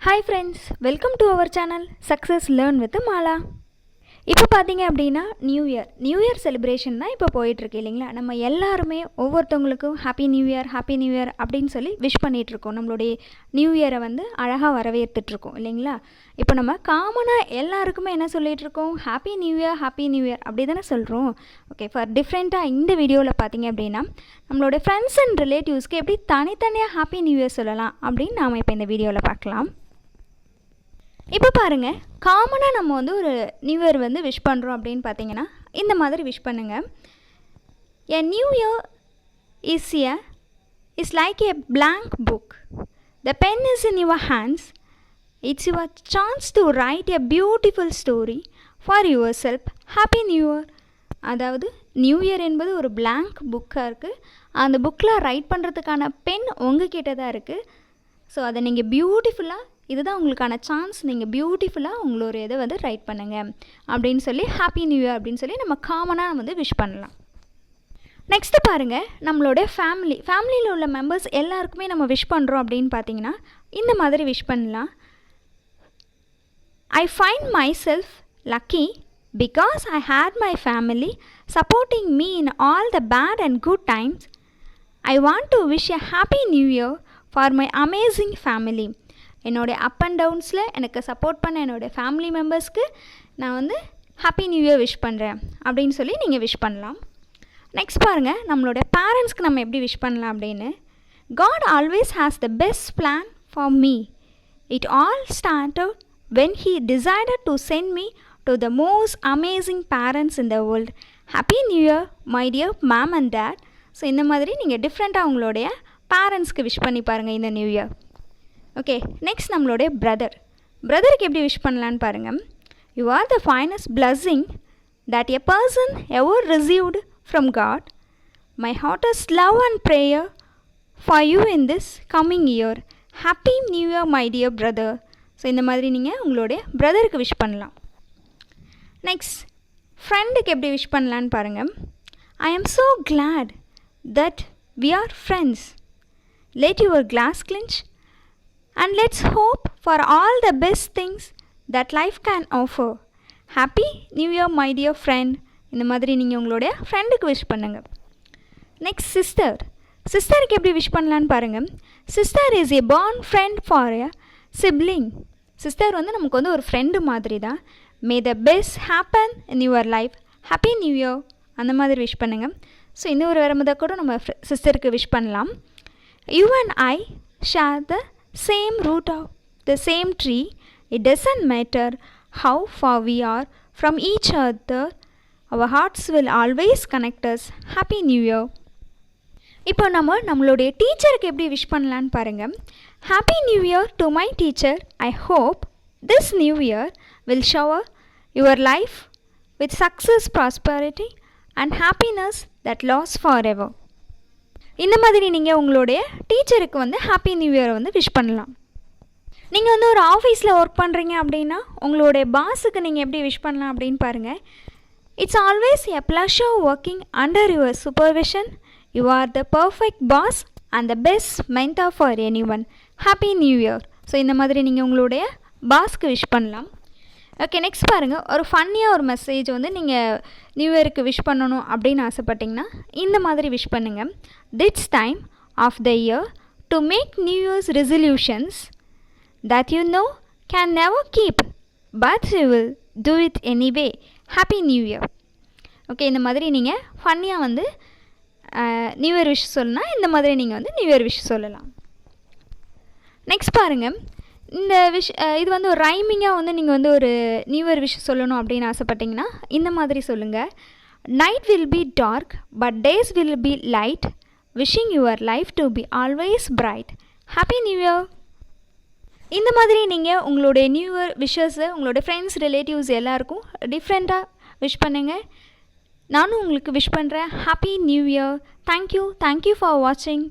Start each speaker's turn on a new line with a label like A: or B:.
A: Hi friends, welcome to our channel Success Learn with Mala. இப்போ பார்த்தீங்க அப்படின்னா new year celebration தான் இப்போ போயிட்டுருக்கு இல்லைங்களா. நம்ம எல்லாருமே ஒவ்வொருத்தவங்களுக்கும் ஹாப்பி நியூ இயர் அப்படின்னு சொல்லி விஷ் பண்ணிகிட்ருக்கோம். நம்மளுடைய நியூ இயரை வந்து அழகாக வரவேற்றுட்ருக்கோம் இல்லைங்களா. இப்போ நம்ம காமனாக எல்லாருக்குமே என்ன சொல்லிகிட்ருக்கோம், ஹாப்பி நியூ இயர் அப்படி தானே சொல்கிறோம். ஓகே, ஃபார் டிஃப்ரெண்ட்டாக இந்த வீடியோவில் பார்த்தீங்க அப்படின்னா நம்மளோட ஃப்ரெண்ட்ஸ் அண்ட் ரிலேட்டிவ்ஸ்க்கு எப்படி தனித்தனியாக ஹாப்பி நியூ இயர் சொல்லலாம் அப்படின்னு நாம் இப்போ இந்த வீடியோவில் பார்க்கலாம். இப்போ பாருங்கள், காமனாக நம்ம வந்து ஒரு நியூ இயர் வந்து விஷ் பண்ணுறோம் அப்படின்னு பார்த்தீங்கன்னா இந்த மாதிரி விஷ் பண்ணுங்கள். A new year is like a blank book. The pen is in your hands. It's your chance to write a beautiful story for yourself. Happy New Year. அதாவது new year என்பது ஒரு blank புக்காக இருக்குது. அந்த புக்கில் right பண்ணுறதுக்கான pen உங்ககிட்ட தான் இருக்குது. ஸோ அதை நீங்கள் பியூட்டிஃபுல்லாக, இதுதான் உங்களுக்கான சான்ஸ், நீங்கள் பியூட்டிஃபுல்லாக உங்களோட இதை வந்து ரைட் பண்ணுங்கள் அப்படின்னு சொல்லி ஹாப்பி நியூ இயர் அப்படின்னு சொல்லி நம்ம காமனாக வந்து விஷ் பண்ணலாம். நெக்ஸ்ட்டு பாருங்கள், நம்மளோட ஃபேமிலியில் உள்ள மெம்பர்ஸ் எல்லாருக்குமே நம்ம விஷ் பண்ணுறோம் அப்படின்னு பார்த்தீங்கன்னா இந்த மாதிரி விஷ் பண்ணலாம். I find myself lucky because I had my family supporting me in all the bad and good times. I want to wish a happy new year for my amazing family. என்னோடய up and டவுன்ஸில் எனக்கு support பண்ண என்னோடய family மெம்பர்ஸ்க்கு நான் வந்து happy new year wish பண்ணுறேன் அப்படின்னு சொல்லி நீங்கள் விஷ் பண்ணலாம். நெக்ஸ்ட் பாருங்கள், நம்மளோட பேரண்ட்ஸ்க்கு நம்ம எப்படி விஷ் பண்ணலாம் அப்படின்னு. God always has the best plan for me. It all started when he decided to send me to the most amazing parents in the world. Happy New Year, my dear mom and dad. So இந்த மாதிரி நீங்கள் டிஃப்ரெண்ட்டாக உங்களுடைய பேரண்ட்ஸ்க்கு wish பண்ணி பாருங்கள் இந்த new year. Okay, next நம்மளுடைய பிரதருக்கு எப்படி விஷ் பண்ணலான்னு பாருங்கள். You are the finest blessing that a person ever received from God. My heartiest love and prayer for you in this coming year. Happy new year my dear brother. So இந்த மாதிரி நீங்கள் உங்களுடைய பிரதருக்கு wish பண்ணலாம். Next ஃப்ரெண்டுக்கு எப்படி wish பண்ணலான்னு பாருங்கள். I am so glad that we are friends. Let your glass clink and let's hope for all the best things that life can offer. Happy New Year my dear friend. இந்த மாதிரி நீங்கள் உங்களுடைய ஃப்ரெண்டுக்கு wish பண்ணுங்கள். Next சிஸ்டருக்கு எப்படி wish பண்ணலான்னு பாருங்கள். Sister is a born friend for a sibling. Sister வந்து நமக்கு வந்து ஒரு ஃப்ரெண்டு மாதிரி தான். May the best happen in your life. Happy New Year அந்த மாதிரி விஷ் பண்ணுங்கள். ஸோ இந்த ஒரு வரும்போது கூட நம்ம சிஸ்டருக்கு விஷ் பண்ணலாம். You and I share the same root of the same tree. It doesn't matter how far we are from each other. Our hearts will always connect us. Happy New Year. இப்போ நம்மளுடைய டீச்சருக்கு எப்படி wish பண்ணலான்னு பாருங்கள். Happy New Year to my teacher. I hope this new year will shower your life with success, prosperity and happiness that lasts forever. இந்த மாதிரி நீங்கள் உங்களுடைய டீச்சருக்கு வந்து ஹாப்பி நியூ இயரை வந்து விஷ் பண்ணலாம். நீங்கள் வந்து ஒரு ஆஃபீஸில் ஒர்க் பண்ணுறீங்க அப்படின்னா உங்களுடைய பாஸுக்கு நீங்கள் எப்படி விஷ் பண்ணலாம் அப்படின்னு பாருங்கள். It's always a pleasure working under your supervision. You are the perfect boss and the best mentor for any one. Happy new year. So இந்த மாதிரி நீங்கள் உங்களுடைய பாஸ்க்கு விஷ் பண்ணலாம். ஓகே, நெக்ஸ்ட் பாருங்கள், ஒரு ஃபன்னியாக ஒரு மெசேஜ் வந்து நீங்கள் நியூ இயருக்கு விஷ் பண்ணணும் அப்படின்னு ஆசைப்பட்டிங்கன்னா இந்த மாதிரி விஷ் பண்ணுங்கள். It's time of the year to make new year's resolutions that you know can never keep but you will do it anyway. Happy new year. Okay, இந்த மாதிரி நீங்கள் ஃபன்னியாக வந்து நியூ இயர் விஷ் சொல்லணும்னா இந்த மாதிரி நீங்கள் வந்து நியூ இயர் விஷ் சொல்லலாம். நெக்ஸ்ட் பாருங்கள், இந்த இது வந்து ஒரு ரைமிங்காக வந்து நீங்கள் வந்து ஒரு நியூ இயர் விஷ் சொல்லணும் அப்படின்னு ஆசைப்பட்டிங்கன்னா இந்த மாதிரி சொல்லுங்கள். Night will be dark but days will be light. Wishing your life to be always bright. Happy new year. இந்த மாதிரி நீங்கள் உங்களுடைய நியூ இயர் விஷஸை உங்களுடைய ஃப்ரெண்ட்ஸ், ரிலேட்டிவ்ஸ் எல்லாருக்கும் டிஃப்ரெண்ட்டாக விஷ் பண்ணுங்கள். நானும் உங்களுக்கு விஷ் பண்ணுறேன். Happy new year. Thank you for வாட்சிங்.